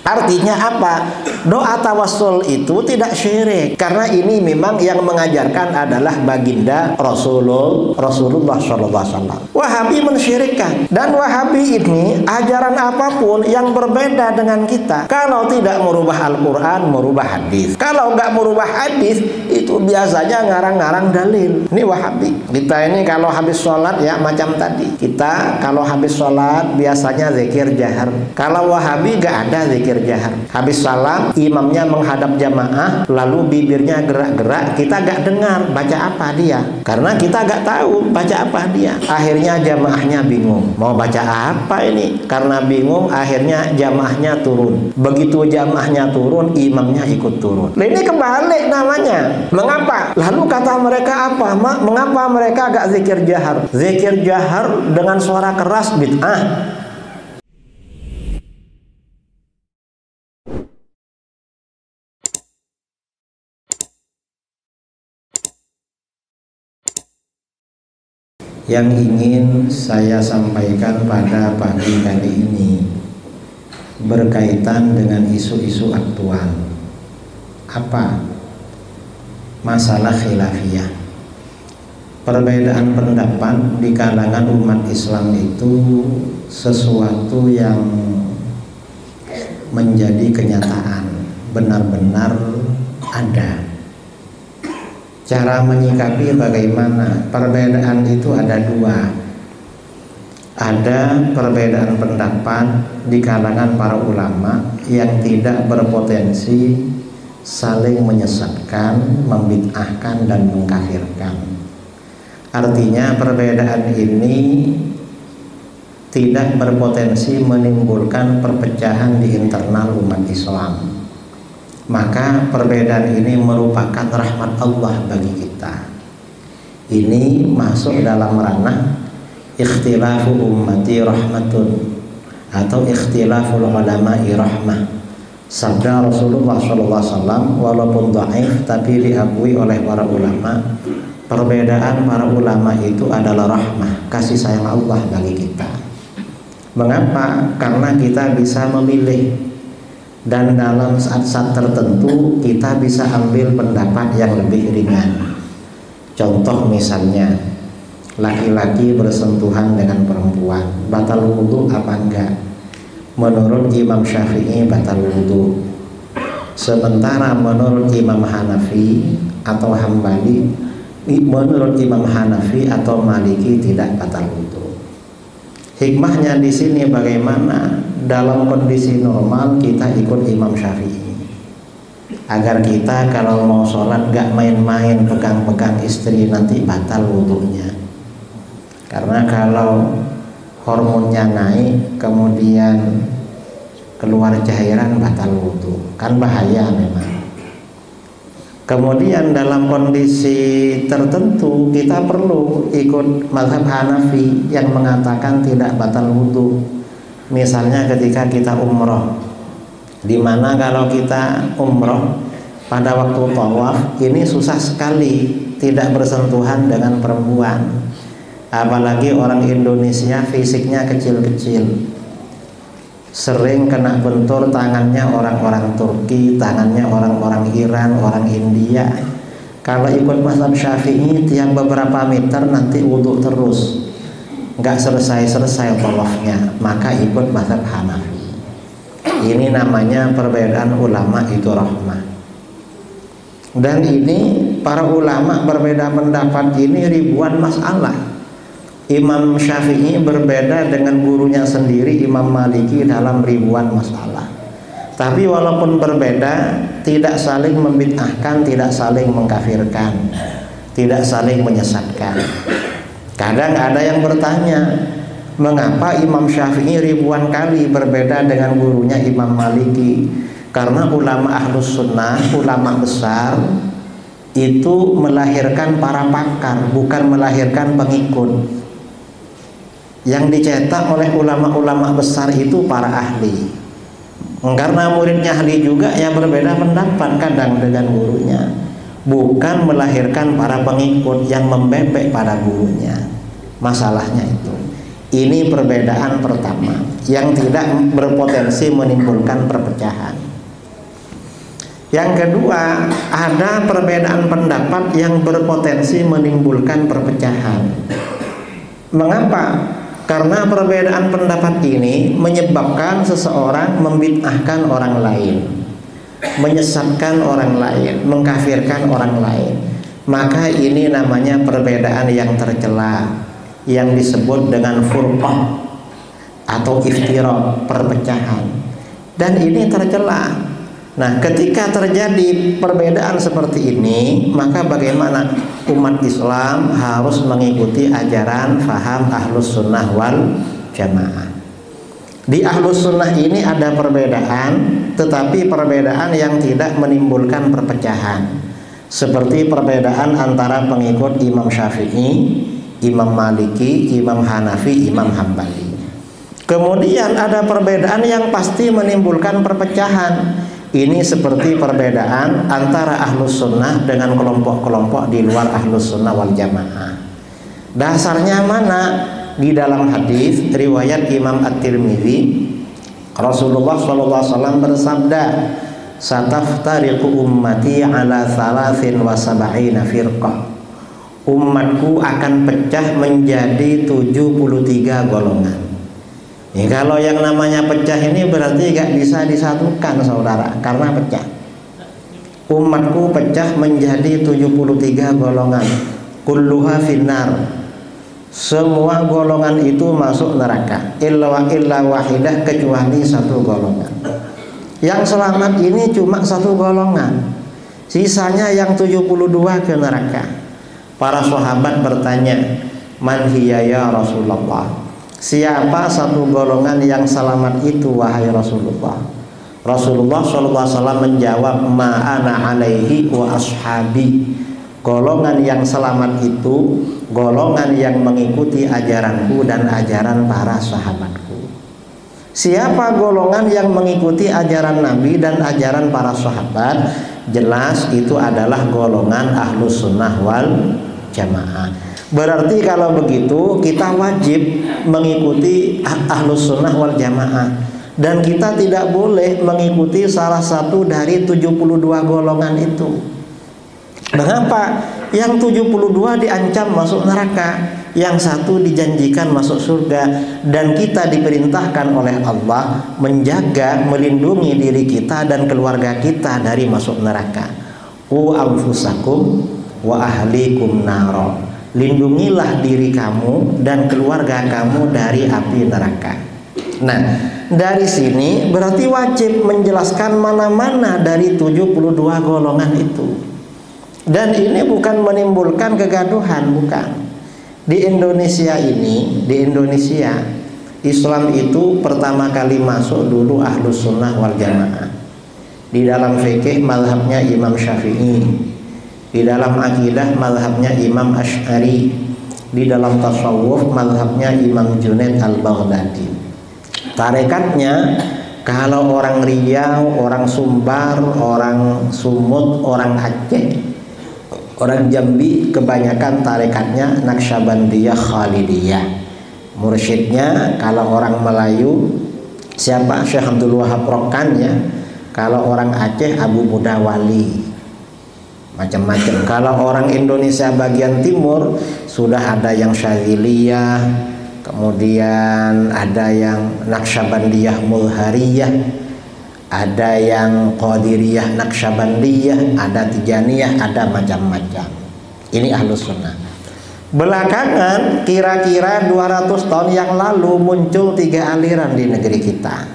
Artinya apa? Doa tawassul itu tidak syirik, karena ini memang yang mengajarkan adalah baginda Rasulullah SAW. Wahabi mensyirikkan, dan Wahabi ini ajaran apapun yang berbeda dengan kita, kalau tidak merubah Al-Quran, merubah hadis. Kalau nggak merubah hadis, itu biasanya ngarang-ngarang dalil. Ini Wahabi. Kita ini kalau habis sholat ya macam tadi. Kita kalau habis sholat biasanya zikir jahar. Kalau Wahabi nggak ada zikir jahar. Habis salam, imamnya menghadap jamaah, lalu bibirnya gerak-gerak, kita gak dengar baca apa dia, karena kita gak tahu baca apa dia. Akhirnya jamaahnya bingung, mau baca apa ini? Karena bingung, akhirnya jamaahnya turun. Begitu jamaahnya turun, imamnya ikut turun. Nah, ini kebalik namanya. Mengapa? Lalu kata mereka apa? Mengapa mereka gak zikir jahar? Zikir jahar dengan suara keras bid'ah. Yang ingin saya sampaikan pada pagi kali ini berkaitan dengan isu-isu aktual. Apa? Masalah khilafiyah. Perbedaan pendapat di kalangan umat Islam itu sesuatu yang menjadi kenyataan, benar-benar ada. Cara menyikapi bagaimana? Perbedaan itu ada dua. Ada perbedaan pendapat di kalangan para ulama yang tidak berpotensi saling menyesatkan, membid'ahkan, dan mengkafirkan. Artinya perbedaan ini tidak berpotensi menimbulkan perpecahan di internal umat Islam. Maka perbedaan ini merupakan rahmat Allah bagi kita. Ini masuk dalam ranah ikhtilafu ummati rahmatun atau ikhtilaful ulama'i rahmah. Sabda Rasulullah SAW walaupun dhaif tapi diakui oleh para ulama, perbedaan para ulama itu adalah rahmah, kasih sayang Allah bagi kita. Mengapa? Karena kita bisa memilih, dan dalam saat-saat tertentu kita bisa ambil pendapat yang lebih ringan. Contoh misalnya, laki-laki bersentuhan dengan perempuan, batal wudhu apa enggak? Menurut Imam Syafi'i batal wudhu. Sementara menurut Imam Hanafi atau Hambali, menurut Imam Hanafi atau Maliki tidak batal wudhu. Hikmahnya di sini bagaimana? Dalam kondisi normal kita ikut Imam Syafi'i, agar kita kalau mau sholat gak main-main pegang-pegang istri, nanti batal wudhunya. Karena kalau hormonnya naik kemudian keluar cairan, batal wudhu, kan bahaya memang. Kemudian dalam kondisi tertentu kita perlu ikut mazhab Hanafi yang mengatakan tidak batal wudhu. Misalnya ketika kita umroh, dimana kalau kita umroh pada waktu tawaf ini susah sekali tidak bersentuhan dengan perempuan. Apalagi orang Indonesia fisiknya kecil-kecil, sering kena bentur tangannya orang-orang Turki, tangannya orang-orang Iran, orang India. Kalau ikut mazhab Syafi'i tiap beberapa meter nanti wudhu terus, nggak selesai-selesai tawafnya, maka ikut mazhab Hanafi. Ini namanya perbedaan ulama itu rahmah. Dan ini para ulama berbeda pendapat ini ribuan masalah. Imam Syafi'i berbeda dengan gurunya sendiri Imam Maliki dalam ribuan masalah. Tapi walaupun berbeda, tidak saling membid'ahkan, tidak saling mengkafirkan, tidak saling menyesatkan. Kadang ada yang bertanya, mengapa Imam Syafi'i ribuan kali berbeda dengan gurunya Imam Maliki? Karena ulama ahlus sunnah, ulama besar itu melahirkan para pakar, bukan melahirkan pengikut. Yang dicetak oleh ulama-ulama besar itu para ahli. Karena muridnya ahli juga, ya berbeda pendapat kadang dengan gurunya, bukan melahirkan para pengikut yang membebek pada gurunya. Masalahnya itu. Ini perbedaan pertama yang tidak berpotensi menimbulkan perpecahan. Yang kedua, ada perbedaan pendapat yang berpotensi menimbulkan perpecahan. Mengapa? Karena perbedaan pendapat ini menyebabkan seseorang membid'ahkan orang lain, menyesatkan orang lain, mengkafirkan orang lain. Maka ini namanya perbedaan yang tercela, yang disebut dengan furqah atau iftiraq, perpecahan. Dan ini tercela. Nah, ketika terjadi perbedaan seperti ini, maka bagaimana umat Islam harus mengikuti ajaran faham Ahlus Sunnah wal Jamaah. Di Ahlus Sunnah ini ada perbedaan, tetapi perbedaan yang tidak menimbulkan perpecahan, seperti perbedaan antara pengikut Imam Syafi'i, Imam Maliki, Imam Hanafi, Imam Hambali. Kemudian ada perbedaan yang pasti menimbulkan perpecahan. Ini seperti perbedaan antara Ahlus Sunnah dengan kelompok-kelompok di luar Ahlus Sunnah wal Jamaah. Dasarnya mana? Di dalam hadis riwayat Imam At-Tirmidzi, Rasulullah SAW bersabda, "Sataftariqu ummati ala 73 firqah." Umatku akan pecah menjadi 73 golongan. Ya, kalau yang namanya pecah ini berarti gak bisa disatukan, saudara, karena pecah. Umatku pecah menjadi 73 golongan. Kulluha finnar. Semua golongan itu masuk neraka. Illa wahidah, kecuali satu golongan. Yang selamat ini cuma satu golongan. Sisanya yang 72 ke neraka. Para sahabat bertanya, "Man hiya ya Rasulullah?" Siapa satu golongan yang selamat itu wahai Rasulullah? Rasulullah SAW menjawab, "Ma'ana alaihi wa ashabi." Golongan yang selamat itu golongan yang mengikuti ajaranku dan ajaran para sahabatku. Siapa golongan yang mengikuti ajaran Nabi dan ajaran para sahabat? Jelas itu adalah golongan Ahlus Sunnah wal Jamaah. Berarti kalau begitu kita wajib mengikuti Ahlus Sunnah wal Jamaah, dan kita tidak boleh mengikuti salah satu dari 72 golongan itu. Mengapa? Yang 72 diancam masuk neraka, yang satu dijanjikan masuk surga, dan kita diperintahkan oleh Allah menjaga, melindungi diri kita dan keluarga kita dari masuk neraka. Qu anfusakum wa ahlikum naro. Lindungilah diri kamu dan keluarga kamu dari api neraka. Nah, dari sini berarti wajib menjelaskan mana-mana dari 72 golongan itu. Dan ini bukan menimbulkan kegaduhan, bukan. Di Indonesia ini, di Indonesia, Islam itu pertama kali masuk dulu Ahlus Sunnah wal Jamaah. Di dalam fikih mazhabnya Imam Syafi'i. Di dalam akidah mazhabnya Imam Asy'ari. Di dalam tasawuf mazhabnya Imam Junaid al-Baghdadi. Tarekatnya, kalau orang Riau, orang Sumbar, orang Sumut, orang Aceh, orang Jambi, kebanyakan tarekatnya Naqsyabandiyah Khalidiyah. Mursyidnya kalau orang Melayu siapa? Syekh Abdul Wahab Rokan ya. Kalau orang Aceh Abu Muda Wali. Macam-macam. Kalau orang Indonesia bagian timur sudah ada yang Syadziliyah, kemudian ada yang Naqsyabandiyah Mulhariyah, ada yang Qadiriyah Naqsyabandiyah, ada Tijaniyah, ada macam-macam. Ini Ahlus Sunnah. Belakangan kira-kira 200 tahun yang lalu muncul 3 aliran di negeri kita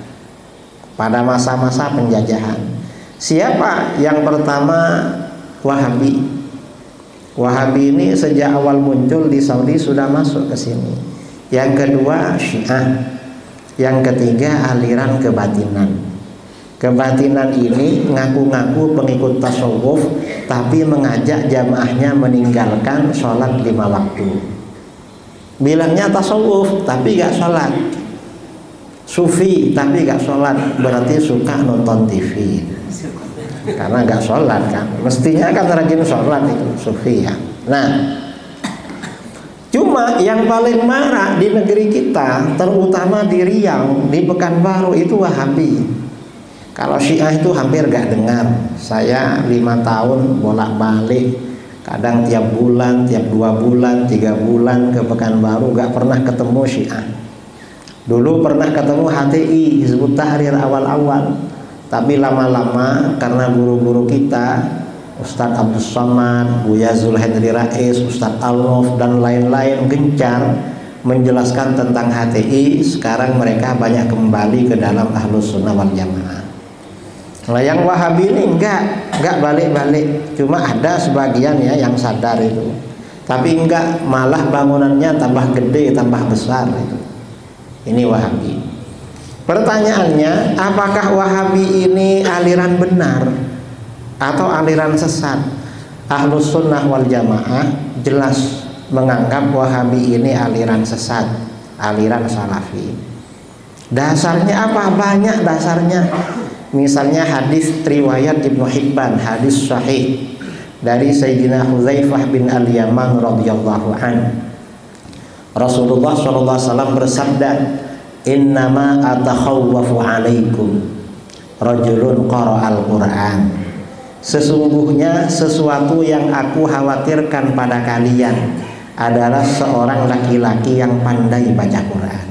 pada masa-masa penjajahan. Siapa? Yang pertama Wahabi. Wahabi ini sejak awal muncul di Saudi sudah masuk ke sini. Yang kedua Syiah. Yang ketiga aliran kebatinan. Kebatinan ini ngaku-ngaku pengikut tasawuf, tapi mengajak jamaahnya meninggalkan sholat 5 waktu. Bilangnya tasawuf tapi gak sholat. Sufi tapi gak sholat, berarti suka nonton TV. Karena gak sholat kan, mestinya kan rajin sholat itu sufi ya. Nah, cuma Cuma yang paling marah di negeri kita, terutama di Riau, di Pekanbaru, itu Wahabi. Kalau Syiah itu hampir gak dengar. Saya 5 tahun bolak-balik, kadang tiap bulan, tiap 2 bulan, 3 bulan ke Pekanbaru, gak pernah ketemu Syiah. Dulu pernah ketemu HTI, Hizbut Tahrir awal-awal, tapi lama-lama karena guru-guru kita, Ustadz Abdul Somad, Buya Zulhendri Rais, Ustadz Al-Nof, dan lain-lain gencar menjelaskan tentang HTI. Sekarang mereka banyak kembali ke dalam Ahlus Sunnah wal Jamaah. Nah, yang Wahabi ini enggak balik-balik. Cuma ada sebagian ya yang sadar itu, tapi enggak, malah bangunannya tambah gede, tambah besar itu. Ini Wahabi. Pertanyaannya, apakah Wahabi ini aliran benar atau aliran sesat? Ahlus Sunnah wal Jamaah jelas menganggap Wahabi ini aliran sesat, aliran Salafi. Dasarnya apa? Banyak dasarnya. Misalnya hadis riwayat Ibnu Hibban, hadis sahih dari Sayyidina Hudzaifah bin Al-Yaman radhiyallahu an. Rasulullah SAW bersabda, "Innama atakhawwafu alaikum rajulun qara'al Qur'an." Sesungguhnya sesuatu yang aku khawatirkan pada kalian adalah seorang laki-laki yang pandai baca Quran.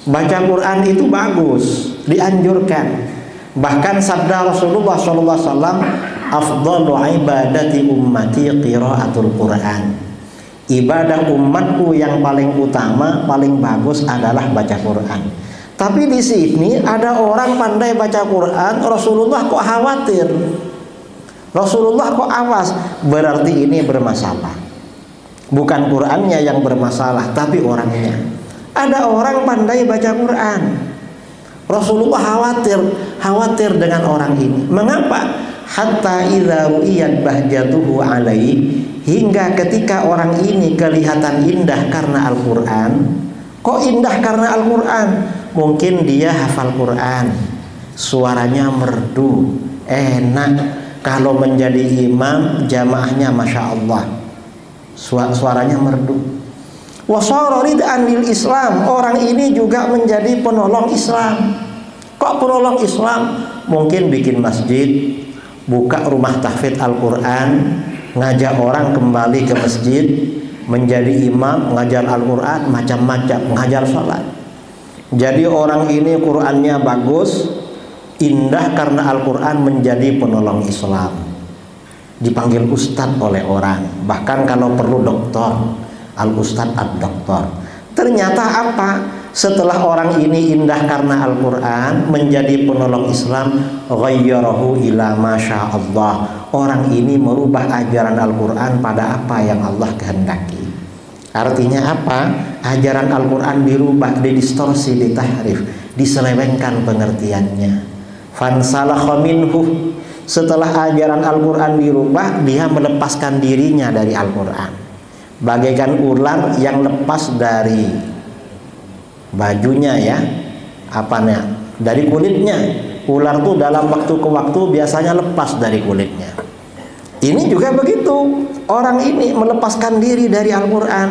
Baca Quran itu bagus, dianjurkan. Bahkan sabda Rasulullah SAW, "Afdalu ibadati ummati qiraatul Quran." Ibadah umatku yang paling utama, paling bagus adalah baca Quran. Tapi di sini ada orang pandai baca Quran, Rasulullah kok khawatir. Rasulullah kok awas, berarti ini bermasalah. Bukan Qurannya yang bermasalah, tapi orangnya. Ada orang pandai baca Quran, Rasulullah khawatir dengan orang ini. Mengapa? Hatta idza ru'iyat bahjatuhu alaihi, hingga ketika orang ini kelihatan indah karena Al-Quran. Kok indah karena Al-Quran? Mungkin dia hafal Quran, suaranya merdu, enak. Kalau menjadi imam jamaahnya Masya Allah, suaranya merdu. Wasara rid'an lil Islam, orang ini juga menjadi penolong Islam. Kok penolong Islam? Mungkin bikin masjid, buka rumah tahfidz Al-Quran, ngajak orang kembali ke masjid, menjadi imam, ngajar Al-Quran, macam-macam, ngajar sholat. Jadi orang ini Qurannya bagus, indah karena Al-Quran, menjadi penolong Islam. Dipanggil ustadz oleh orang, bahkan kalau perlu doktor, al-ustadz ad-doktor. Ternyata apa? Setelah orang ini indah karena Al-Quran, menjadi penolong Islam, ghayyarahu ila masya Allah. Orang ini merubah ajaran Al-Quran pada apa yang Allah kehendaki. Artinya apa? Ajaran Al-Quran dirubah, didistorsi, ditahrif, diselewengkan pengertiannya. Fansalakha minhu, setelah ajaran Al-Quran dirubah, dia melepaskan dirinya dari Al-Quran, bagaikan ular yang lepas dari bajunya ya, apanya, dari kulitnya. Ular tuh dalam waktu ke waktu biasanya lepas dari kulitnya. Ini juga begitu, orang ini melepaskan diri dari Al-Quran.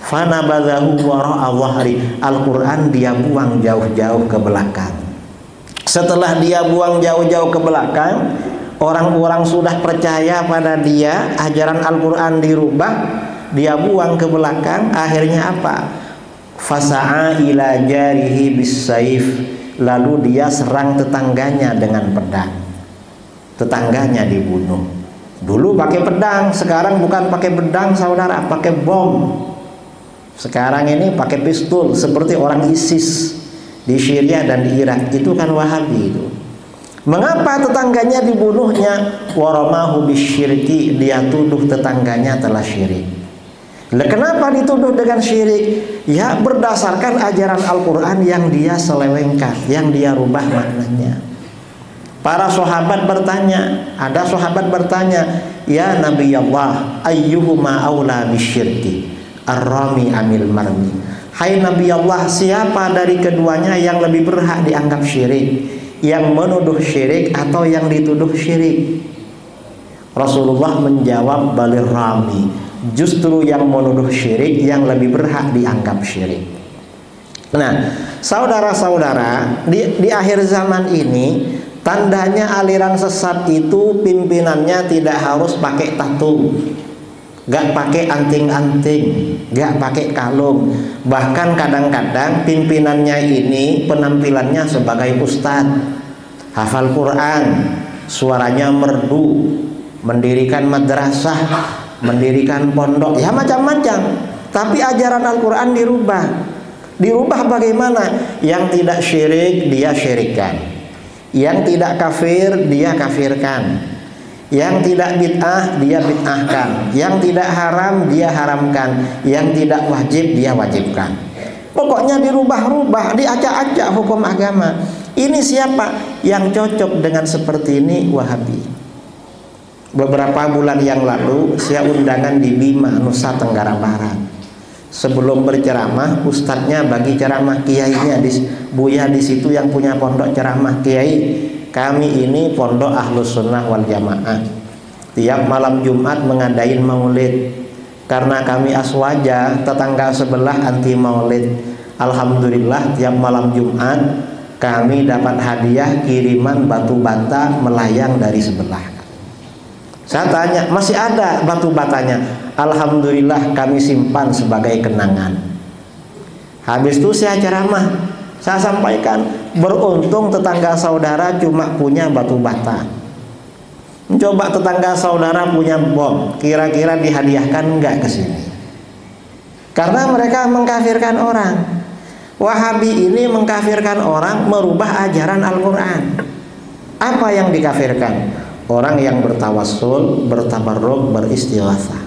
Fanabadhahu wara'a dhahri, Al-Quran dia buang jauh-jauh ke belakang. Setelah dia buang jauh-jauh ke belakang, orang-orang sudah percaya pada dia, ajaran Al-Quran dirubah, dia buang ke belakang. Akhirnya apa? Fasa'a ila jarihi bisayf, lalu dia serang tetangganya dengan pedang. Tetangganya dibunuh. Dulu pakai pedang, sekarang bukan pakai pedang saudara, pakai bom. Sekarang ini pakai pistol seperti orang ISIS di Syria dan di Irak. Itu kan Wahabi itu. Mengapa tetangganya dibunuhnya? Waramahu bisyirki, dia tuduh tetangganya telah syirik. Kenapa dituduh dengan syirik? Ya berdasarkan ajaran Al-Quran yang dia selewengkan, yang dia rubah maknanya. Para sahabat bertanya, ada sahabat bertanya, "Ya Nabi Allah, ayyuhuma aula bisyirki, ar-rami amil marmi?" Hai Nabi Allah, siapa dari keduanya yang lebih berhak dianggap syirik? Yang menuduh syirik atau yang dituduh syirik? Rasulullah menjawab, balir rami, Justru yang menuduh syirik yang lebih berhak dianggap syirik. Nah, saudara-saudara, di akhir zaman ini tandanya aliran sesat itu pimpinannya tidak harus pakai tato, gak pakai anting-anting, gak pakai kalung. Bahkan kadang-kadang pimpinannya ini penampilannya sebagai ustadz, hafal Quran, suaranya merdu, mendirikan madrasah, mendirikan pondok, ya macam-macam. Tapi ajaran Al-Quran dirubah. Dirubah bagaimana? Yang tidak syirik dia syirikkan, yang tidak kafir dia kafirkan, yang tidak bid'ah dia bid'ahkan, yang tidak haram dia haramkan, yang tidak wajib dia wajibkan. Pokoknya dirubah-rubah, diacak-acak hukum agama. Ini siapa yang cocok dengan seperti ini? Wahabi. Beberapa bulan yang lalu saya undangan di Bima, Nusa Tenggara Barat. Sebelum berceramah, ustadznya bagi ceramah, kiainya buya di situ yang punya pondok ceramah, kiai, kami ini pondok Ahlus Sunnah wal Jamaah. Tiap malam Jumat mengadain maulid. Karena kami aswaja, tetangga sebelah anti maulid. Alhamdulillah tiap malam Jumat kami dapat hadiah kiriman batu bata melayang dari sebelah. Saya tanya, masih ada batu batanya? Alhamdulillah kami simpan sebagai kenangan. Habis itu saya ceramah, saya sampaikan, beruntung tetangga saudara cuma punya batu bata. Coba tetangga saudara punya bom, kira-kira dihadiahkan enggak ke sini? Karena mereka mengkafirkan orang. Wahabi ini mengkafirkan orang, merubah ajaran Al-Quran. Apa yang dikafirkan? Orang yang bertawassul, bertabarruk, beristighatsah.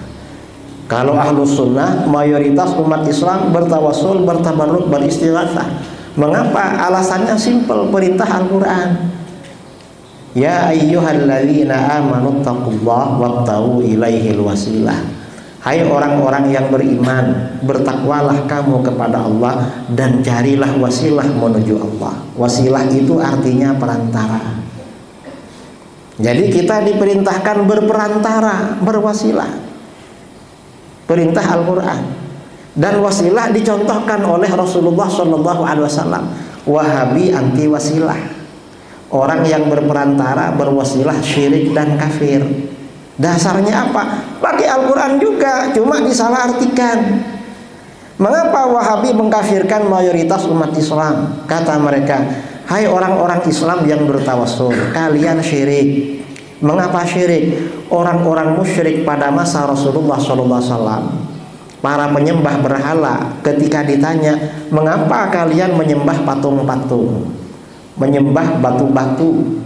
Kalau Ahlus Sunnah, mayoritas umat Islam bertawassul, bertabarruk, beristighatsah. Mengapa? Alasannya simpel, perintah Al-Quran. Ya ayyuhalladzina amanu taqullaha wabtaghu ilaihil wasilah. Hai orang-orang yang beriman, bertakwalah kamu kepada Allah dan carilah wasilah menuju Allah. Wasilah itu artinya perantara. Jadi kita diperintahkan berperantara, berwasilah. Perintah Al-Quran. Dan wasilah dicontohkan oleh Rasulullah SAW. Wahabi anti wasilah. Orang yang berperantara, berwasilah, syirik dan kafir. Dasarnya apa? Pakai Al-Quran juga, cuma disalahartikan. Mengapa Wahabi mengkafirkan mayoritas umat Islam? Kata mereka, hai orang-orang Islam yang bertawassul, kalian syirik. Mengapa syirik? Orang-orang musyrik pada masa Rasulullah SAW, para penyembah berhala, ketika ditanya, mengapa kalian menyembah patung-patung, menyembah batu-batu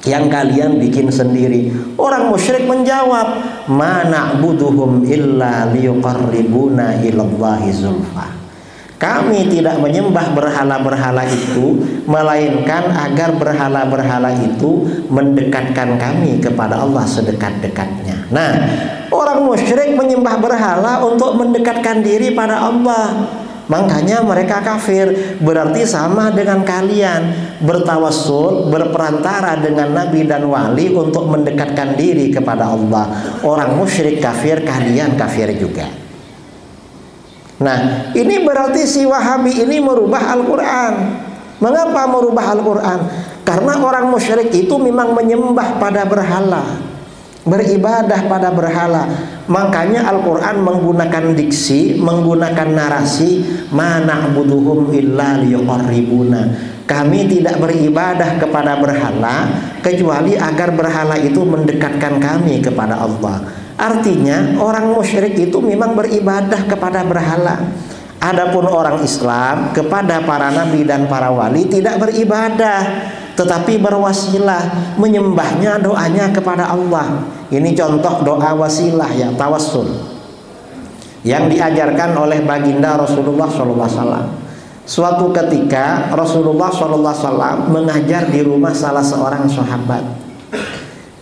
yang kalian bikin sendiri? Orang musyrik menjawab, ma na'buduhum illa liyuqarribuna ilallahi zulfa. Kami tidak menyembah berhala-berhala itu, melainkan agar berhala-berhala itu mendekatkan kami kepada Allah sedekat-dekatnya. Nah, orang musyrik menyembah berhala untuk mendekatkan diri pada Allah. Makanya mereka kafir. Berarti sama dengan kalian bertawassul, berperantara dengan nabi dan wali untuk mendekatkan diri kepada Allah. Orang musyrik kafir, kalian kafir juga. Nah, ini berarti si Wahabi ini merubah Al-Quran. Mengapa merubah Al-Quran? Karena orang musyrik itu memang menyembah pada berhala, beribadah pada berhala. Makanya Al-Quran menggunakan diksi, menggunakan narasi, ma na'buduhum illa liyuqarribuna. Kami tidak beribadah kepada berhala kecuali agar berhala itu mendekatkan kami kepada Allah. Artinya orang musyrik itu memang beribadah kepada berhala. Adapun orang Islam kepada para nabi dan para wali tidak beribadah, tetapi berwasilah, menyembahnya, doanya kepada Allah. Ini contoh doa wasilah ya, tawassul, yang diajarkan oleh baginda Rasulullah SAW. Suatu ketika Rasulullah SAW mengajar di rumah salah seorang sahabat.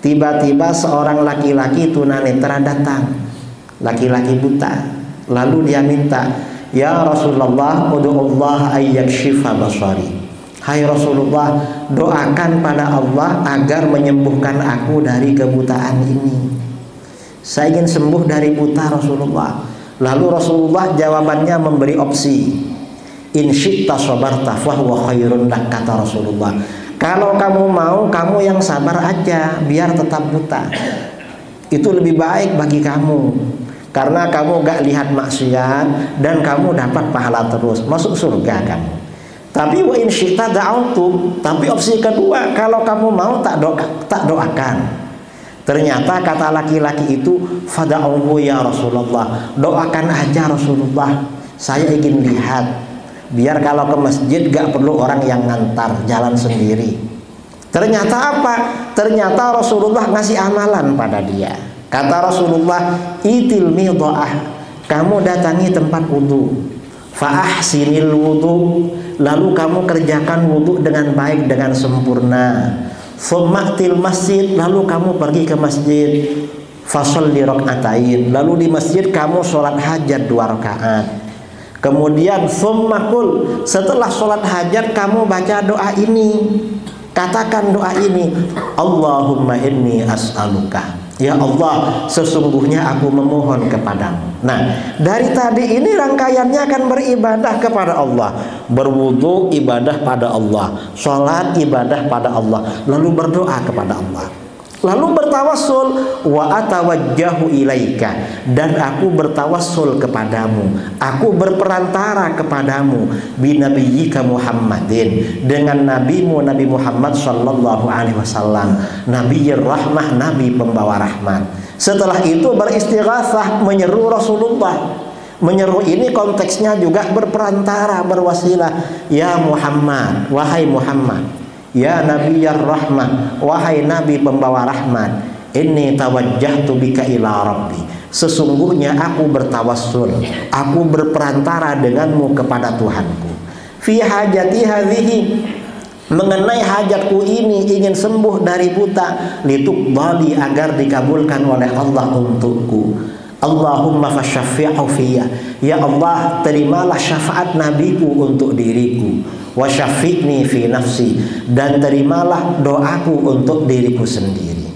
Tiba-tiba seorang laki-laki tunanetra datang, laki-laki buta. Lalu dia minta, ya Rasulullah, ud'ullah ayyakshifa basari. Hai Rasulullah, doakan pada Allah agar menyembuhkan aku dari kebutaan ini. Saya ingin sembuh dari buta Rasulullah. Lalu Rasulullah jawabannya memberi opsi. In syi'ta sabarta fahuwa khairun lak, kata Rasulullah. Kalau kamu mau, kamu yang sabar aja biar tetap buta. Itu lebih baik bagi kamu. Karena kamu gak lihat maksiat dan kamu dapat pahala terus, masuk surga kamu. Tapi wa in syi'ta da'autu, tapi opsi kedua, kalau kamu mau tak doakan. Ternyata kata laki-laki itu, fada'uhu ya Rasulullah, doakan aja Rasulullah, saya ingin lihat, biar kalau ke masjid gak perlu orang yang ngantar, jalan sendiri. Ternyata apa? Ternyata Rasulullah ngasih amalan pada dia. Kata Rasulullah, itil midha'ah, kamu datangi tempat wudu, fa'ahsinil wudu, lalu kamu kerjakan wudu dengan baik, dengan sempurna. Tsummatil masjid, lalu kamu pergi ke masjid, fasholli rakaatain, lalu di masjid kamu sholat hajat 2 rakaat. Kemudian tsummakul, setelah sholat hajat kamu baca doa ini, katakan doa ini, Allahumma inni as'aluka, ya Allah, sesungguhnya aku memohon kepadamu. Nah, dari tadi ini rangkaiannya akan beribadah kepada Allah. Berwudu ibadah pada Allah, sholat ibadah pada Allah, lalu berdoa kepada Allah, lalu bertawassul, wa atawajjahu ilaika, dan aku bertawassul kepadamu, aku berperantara kepadamu, binabiyyika Muhammadin, dengan nabimu Nabi Muhammad sallallahu alaihi wasallam, nabiyir rahmah, nabi pembawa rahmat. Setelah itu beristighatsah, menyeru Rasulullah. Menyeru ini konteksnya juga berperantara, berwasilah. Ya Muhammad, wahai Muhammad, ya Nabiyar Rahmah, wahai Nabi pembawa rahmat, inni tawajjahtu bika ila Rabbi, sesungguhnya aku bertawassul, aku berperantara denganmu kepada Tuhanku. Fi hajati hadhihi, mengenai hajatku ini, ingin sembuh dari buta, lituqbali, agar dikabulkan oleh Allah untukku. Allahumma fasyaffi'hu fiyya, ya Allah, terimalah syafaat nabiku untuk diriku. Wa syafi'ni fi nafsi, dan terimalah doaku untuk diriku sendiri.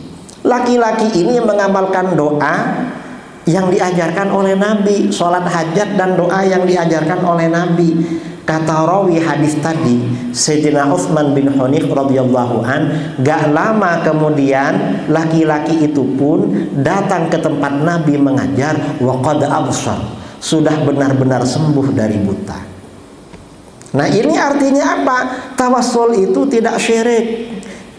Laki-laki ini mengamalkan doa yang diajarkan oleh Nabi, sholat hajat dan doa yang diajarkan oleh Nabi. Kata rawi hadis tadi, Sayyidina Utsman bin Hunayf radhiyallahu an, gak lama kemudian laki-laki itu pun datang ke tempat Nabi mengajar, wa qad absar, sudah benar-benar sembuh dari buta. Nah, ini artinya apa? Tawassul itu tidak syirik,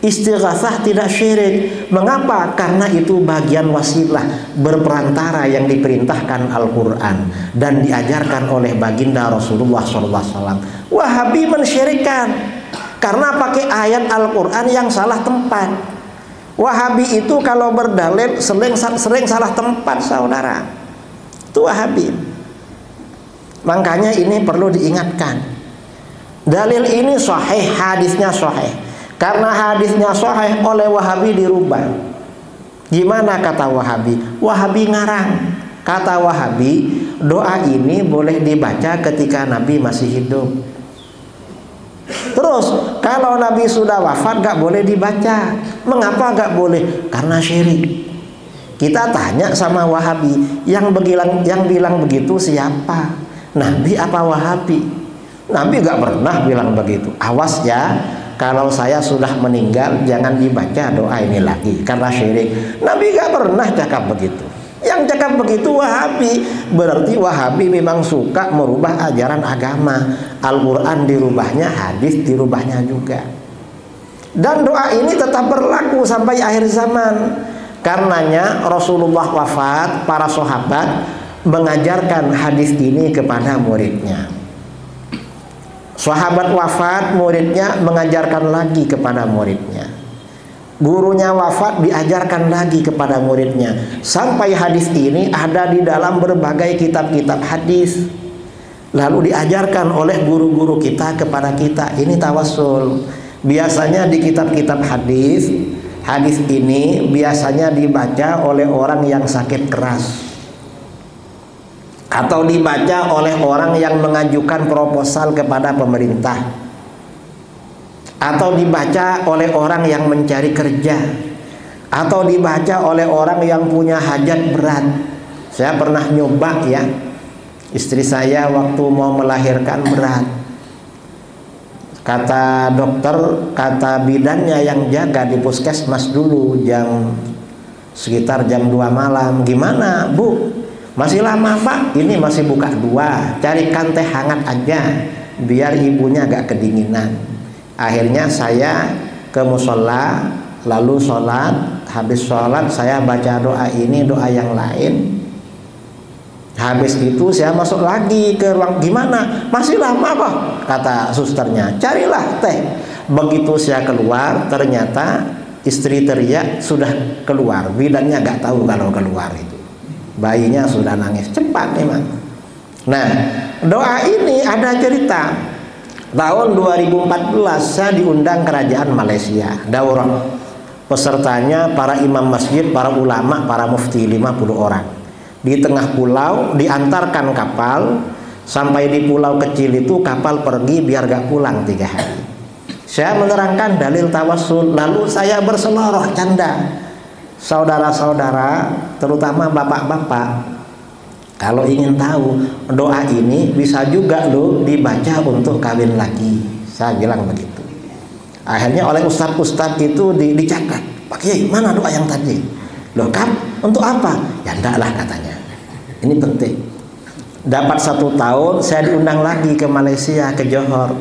istighatsah tidak syirik. Mengapa? Karena itu bagian wasilah, berperantara yang diperintahkan Al-Quran dan diajarkan oleh baginda Rasulullah SAW. Wahabi mensyirikkan karena pakai ayat Al-Quran yang salah tempat. Wahabi itu kalau berdalil sering salah tempat, saudara. Itu Wahabi. Makanya ini perlu diingatkan. Dalil ini sahih, hadisnya sahih. Karena hadisnya sahih, oleh Wahabi dirubah. Gimana kata Wahabi? Wahabi ngarang. Kata Wahabi, doa ini boleh dibaca ketika Nabi masih hidup. Terus kalau Nabi sudah wafat gak boleh dibaca. Mengapa gak boleh? Karena syirik. Kita tanya sama Wahabi, yang bilang begitu siapa? Nabi apa Wahabi? Nabi gak pernah bilang begitu. Awas ya, kalau saya sudah meninggal jangan dibaca doa ini lagi karena syirik. Nabi gak pernah cakap begitu. Yang cakap begitu Wahabi. Berarti Wahabi memang suka merubah ajaran agama. Al-Quran dirubahnya, hadis dirubahnya juga. Dan doa ini tetap berlaku sampai akhir zaman. Karenanya Rasulullah wafat, para sahabat mengajarkan hadis ini kepada muridnya. Sahabat wafat, muridnya mengajarkan lagi kepada muridnya. Gurunya wafat, diajarkan lagi kepada muridnya. Sampai hadis ini ada di dalam berbagai kitab-kitab hadis. Lalu diajarkan oleh guru-guru kita kepada kita. Ini tawassul. Biasanya di kitab-kitab hadis, hadis ini biasanya dibaca oleh orang yang sakit keras, atau dibaca oleh orang yang mengajukan proposal kepada pemerintah, atau dibaca oleh orang yang mencari kerja, atau dibaca oleh orang yang punya hajat berat. Saya pernah nyoba ya, istri saya waktu mau melahirkan berat. Kata dokter, kata bidannya yang jaga di puskesmas dulu sekitar jam 2 malam, gimana Bu? Masih lama Pak? Ini masih buka 2, carikan teh hangat aja biar ibunya agak kedinginan. Akhirnya saya ke musola, lalu sholat. Habis sholat saya baca doa ini, doa yang lain. Habis itu saya masuk lagi ke ruang, gimana? Masih lama kok, kata susternya. Carilah teh. Begitu saya keluar, ternyata istri teriak sudah keluar. Bidannya gak tahu kalau keluar itu. Bayinya sudah nangis cepat memang. Nah, doa ini ada cerita. Tahun 2014 saya diundang kerajaan Malaysia, daurah. Pesertanya para imam masjid, para ulama, para mufti, 50 orang. Di tengah pulau diantarkan kapal sampai di pulau kecil itu, kapal pergi biar gak pulang 3 hari. Saya menerangkan dalil tawassul, lalu saya berseloroh canda. Saudara-saudara, terutama bapak-bapak, kalau ingin tahu doa ini bisa juga loh dibaca untuk kawin lagi. Saya bilang begitu. Akhirnya oleh ustadz-ustadz itu dicatat, Pak Kiai mana doa yang tadi? Loh kan untuk apa? Ya enggak lah katanya, ini penting. Dapat 1 tahun saya diundang lagi ke Malaysia, ke Johor.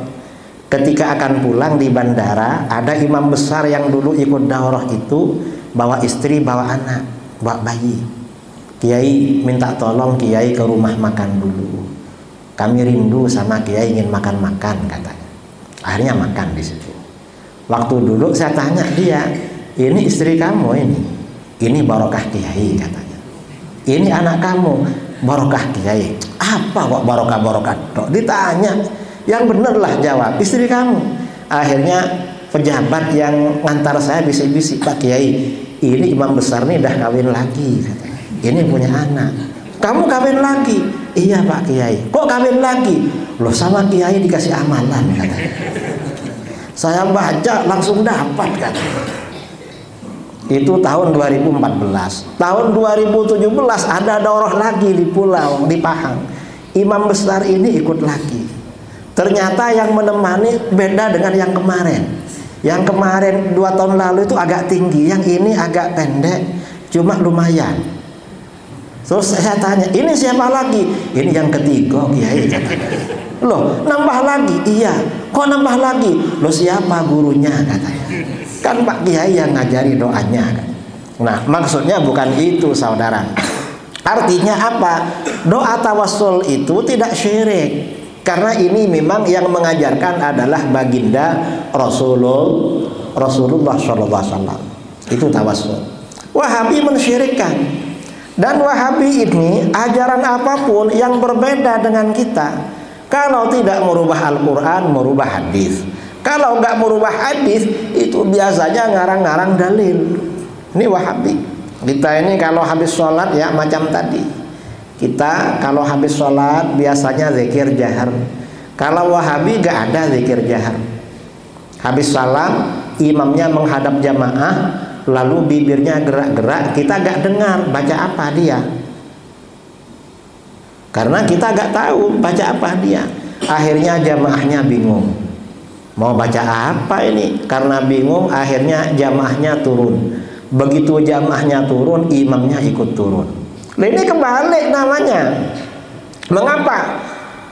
Ketika akan pulang di bandara, ada imam besar yang dulu ikut daurah itu, bawa istri, bawa anak, bawa bayi. Kiai minta tolong Kiai ke rumah makan dulu, kami rindu sama Kiai, ingin makan-makan katanya. Akhirnya makan di situ. Waktu duduk saya tanya dia, ini istri kamu ini barokah Kiai katanya. Ini anak kamu barokah Kiai. Apa kok barokah dok? Ditanya, yang bener lah jawab, istri kamu. Akhirnya pejabat yang ngantar saya bisik-bisik, Pak Kiai, ini imam besar nih dah kawin lagi katanya. Ini punya anak. Kamu kawin lagi? Iya Pak Kiai. Kok kawin lagi? Loh sama Kiai dikasih amalan katanya. Saya baca langsung dapat kan. Itu tahun 2014. Tahun 2017 ada daurah lagi di pulau, di Pahang. Imam besar ini ikut lagi. Ternyata yang menemani beda dengan yang kemarin. Yang kemarin 2 tahun lalu itu agak tinggi, yang ini agak pendek, cuma lumayan. Terus saya tanya, ini siapa lagi? Ini yang ketiga Kiai katanya. Loh nambah lagi? Iya. Kok nambah lagi? Loh siapa gurunya katanya. Kan Pak Kiai yang ngajari doanya kan. Nah maksudnya bukan itu saudara. Artinya apa? Doa tawassul itu tidak syirik, karena ini memang yang mengajarkan adalah baginda Rasulullah SAW. Itu tawassul. Wahabi mensyirikkan. Dan Wahabi ini ajaran apapun yang berbeda dengan kita, kalau tidak merubah Al-Quran, merubah hadis. Kalau nggak merubah hadis, itu biasanya ngarang-ngarang dalil. Ini Wahabi. Kita ini kalau habis sholat ya macam tadi. Kita kalau habis sholat biasanya zikir jahar. Kalau Wahabi nggak ada zikir jahar. Habis salam, imamnya menghadap jamaah, lalu bibirnya gerak-gerak, kita gak dengar baca apa dia, karena kita gak tahu baca apa dia. Akhirnya jamaahnya bingung mau baca apa ini. Karena bingung akhirnya jamaahnya turun. Begitu jamaahnya turun, imamnya ikut turun. Nah, ini kebalik namanya. Mengapa?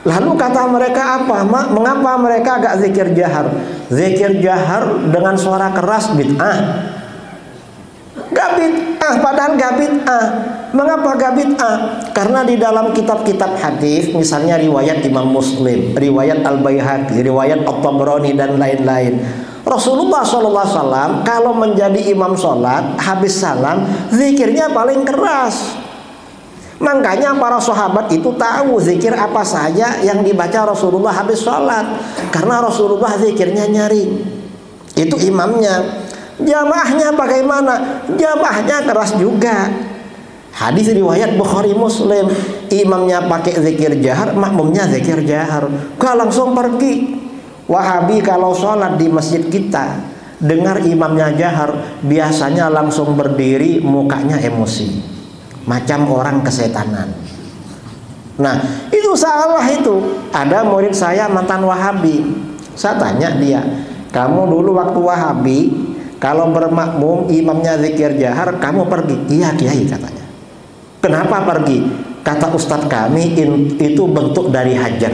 Lalu kata mereka apa? Mengapa mereka gak zikir jahar? Zikir jahar dengan suara keras bid'ah. Gak bid'ah, padahal gak bid'ah. Mengapa gak bid'ah? Karena di dalam kitab-kitab hadis, misalnya riwayat Imam Muslim, riwayat Al-Baihaqi, riwayat At-Tabrani dan lain-lain, Rasulullah SAW kalau menjadi imam sholat, habis salam, zikirnya paling keras. Makanya para sahabat itu tahu zikir apa saja yang dibaca Rasulullah habis sholat, karena Rasulullah zikirnya nyaring. Itu imamnya. Jamaahnya bagaimana? Jamaahnya keras juga. Hadis riwayat Bukhari Muslim, imamnya pakai zikir jahar, makmumnya zikir jahar. Gak langsung pergi. Wahabi kalau sholat di masjid kita, dengar imamnya jahar, biasanya langsung berdiri, mukanya emosi, macam orang kesetanan. Nah, itu salah itu. Ada murid saya mantan Wahabi. Saya tanya dia, kamu dulu waktu Wahabi, kalau bermakmum imamnya zikir jahar, kamu pergi? Iya Kiai, katanya. Kenapa pergi? Kata Ustadz kami, itu bentuk dari hajar.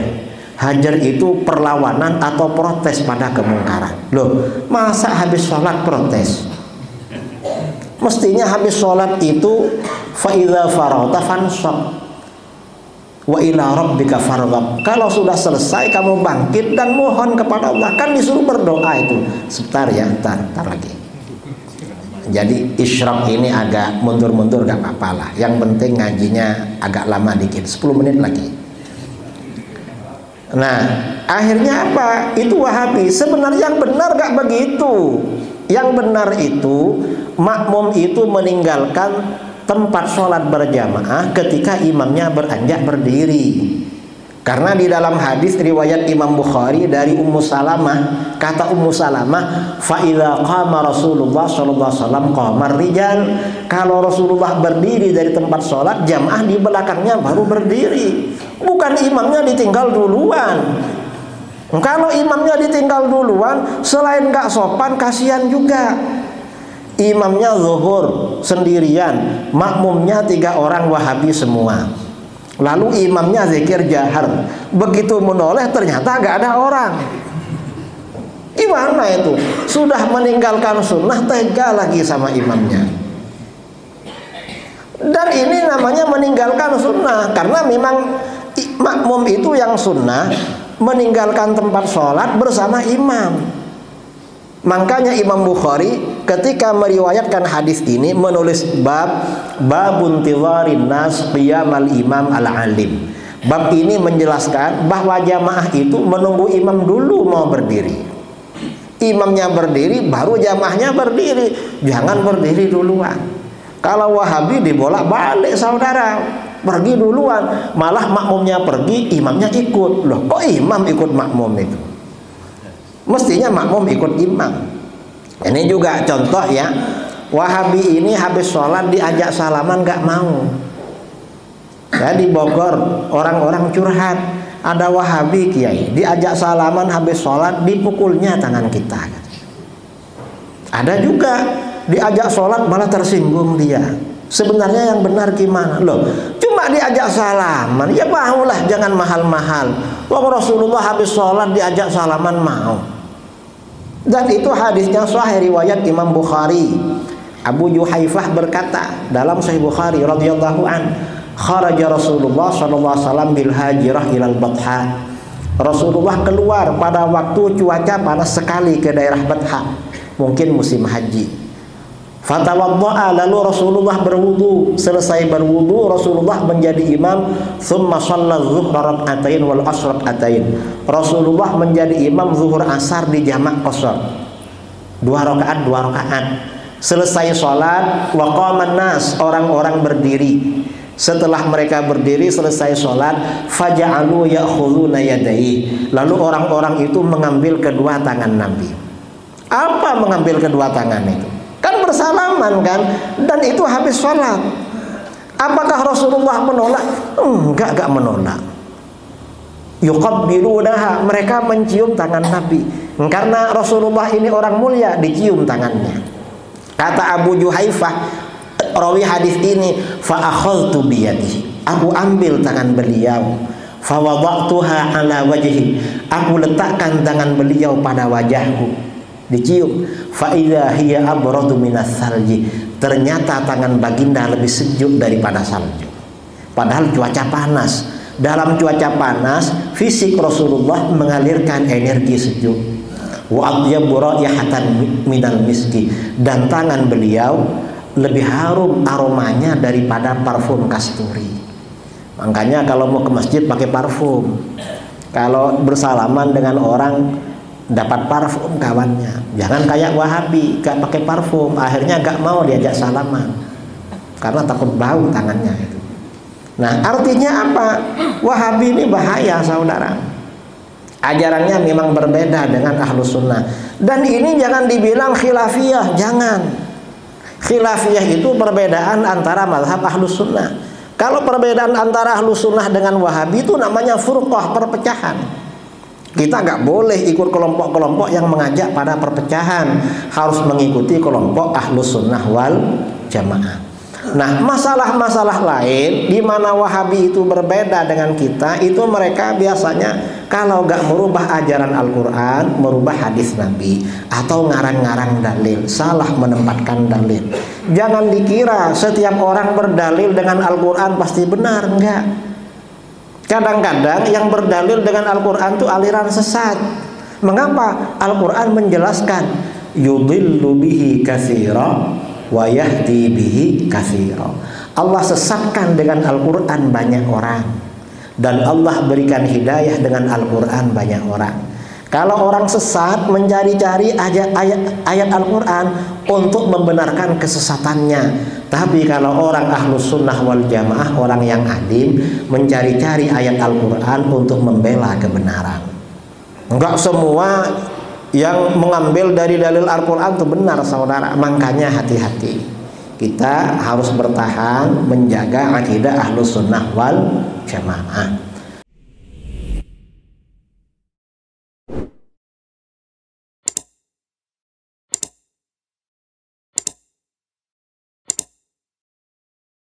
Hajar itu perlawanan atau protes pada kemungkaran. Loh, masa habis sholat protes? Mestinya habis sholat itu fa idza faragta fansab wa ila rabbika farghab. Kalau sudah selesai kamu bangkit dan mohon kepada Allah. Kan disuruh berdoa itu. Sebentar ya, ntar lagi. Jadi isyraq ini agak mundur-mundur gak apa-apa lah. Yang penting ngajinya agak lama dikit, 10 menit lagi. Nah, akhirnya apa? Itu Wahabi. Sebenarnya yang benar gak begitu. Yang benar itu makmum itu meninggalkan tempat sholat berjamaah ketika imamnya beranjak berdiri. Karena di dalam hadis riwayat Imam Bukhari dari Ummu Salamah, kata Ummu Salamah, fa idza qama Rasulullah sallallahu alaihi wasallam qamar rijal. Kalau Rasulullah berdiri dari tempat sholat, jamaah di belakangnya baru berdiri. Bukan imamnya ditinggal duluan. Kalau imamnya ditinggal duluan, selain gak sopan, kasihan juga. Imamnya zuhur sendirian, makmumnya 3 orang Wahabi semua. Lalu imamnya zikir jahar, begitu menoleh ternyata gak ada orang. Gimana itu? Sudah meninggalkan sunnah, tega lagi sama imamnya. Dan ini namanya meninggalkan sunnah. Karena memang makmum itu yang sunnah meninggalkan tempat sholat bersama imam. Makanya Imam Bukhari ketika meriwayatkan hadis ini menulis babun tiwarin nas qiyamal imam al-alim. Bab ini menjelaskan bahwa jamaah itu menunggu imam dulu mau berdiri. Imamnya berdiri baru jamaahnya berdiri. Jangan berdiri duluan. Kalau Wahabi dibolak-balik saudara, pergi duluan, malah makmumnya pergi, imamnya ikut. Loh, kok imam ikut makmum itu? Mestinya makmum ikut imam. Ini juga contoh ya. Wahabi ini habis sholat diajak salaman gak mau. Ya, di Bogor orang-orang curhat, ada Wahabi Kiai diajak salaman habis sholat dipukulnya tangan kita. Ada juga diajak sholat malah tersinggung dia. Sebenarnya yang benar gimana? Loh, cuma diajak salaman, ya maulah, jangan mahal-mahal. Wah, Rasulullah habis sholat diajak salaman mau. Dan itu hadisnya sahih riwayat Imam Bukhari. Abu Juhaifah berkata dalam Sahih Bukhari radhiyallahu an, kharaja Rasulullah sallallahu alaihi wasallam bil hajirah ilal Batha. Rasulullah keluar pada waktu cuaca panas sekali ke daerah Batha, mungkin musim haji. Fatawadda'a, lalu Rasulullah berwudu. Selesai berwudu Rasulullah menjadi imam. Thumma shalla zuhra rak'atain wal asr rak'atain. Rasulullah menjadi imam zuhur asar di jamak qashar, 2 rakaat. Selesai sholat, wa qaman nas, orang-orang berdiri. Setelah mereka berdiri selesai sholat, faja'alu ya'khuduna yadayhi, lalu orang-orang itu mengambil kedua tangan Nabi. Apa mengambil kedua tangan itu? Kan bersalaman kan, dan itu habis sholat. Apakah Rasulullah menolak? Enggak menolak. Yuqabbilunaha, mereka mencium tangan Nabi. Karena Rasulullah ini orang mulia, dicium tangannya. Kata Abu Juhaifah, rawi hadis ini, fa akhadtu biyadihi, aku ambil tangan beliau, fa wada'tuha ala wajhi, aku letakkan tangan beliau pada wajahku, dicium. Fa idza hiya abradu minas salji, ternyata tangan baginda lebih sejuk daripada salju. Padahal cuaca panas. Dalam cuaca panas, fisik Rasulullah mengalirkan energi sejuk. Wa adyabu raihatan minal miski, dan tangan beliau lebih harum aromanya daripada parfum kasturi. Makanya kalau mau ke masjid pakai parfum. Kalau bersalaman dengan orang dapat parfum kawannya. Jangan kayak Wahabi, gak pakai parfum, akhirnya gak mau diajak salaman karena takut bau tangannya itu. Nah, artinya apa? Wahabi ini bahaya saudara. Ajarannya memang berbeda dengan Ahlus Sunnah. Dan ini jangan dibilang khilafiyah, jangan. Khilafiyah itu perbedaan antara mazhab Ahlus Sunnah. Kalau perbedaan antara Ahlus Sunnah dengan Wahabi itu namanya furqah, perpecahan. Kita nggak boleh ikut kelompok-kelompok yang mengajak pada perpecahan. Harus mengikuti kelompok Ahlus Sunnah wal Jamaah. Nah, masalah-masalah lain di mana Wahabi itu berbeda dengan kita, itu mereka biasanya kalau nggak merubah ajaran Al-Quran, merubah hadis Nabi, atau ngarang-ngarang dalil, salah menempatkan dalil. Jangan dikira setiap orang berdalil dengan Al-Quran pasti benar, enggak. Kadang-kadang yang berdalil dengan Al-Quran itu aliran sesat. Mengapa? Al-Quran menjelaskan yudhillu bihi katsira wa yahdi bihi katsira. Allah sesatkan dengan Al-Quran banyak orang, dan Allah berikan hidayah dengan Al-Quran banyak orang. Kalau orang sesat mencari-cari ayat Al-Quran untuk membenarkan kesesatannya. Tapi kalau orang Ahlus Sunnah wal Jamaah, orang yang adil, mencari-cari ayat Al-Quran untuk membela kebenaran. Enggak semua yang mengambil dari dalil Al-Quran itu benar, saudara. Makanya hati-hati. Kita harus bertahan menjaga akidah Ahlus Sunnah wal Jamaah.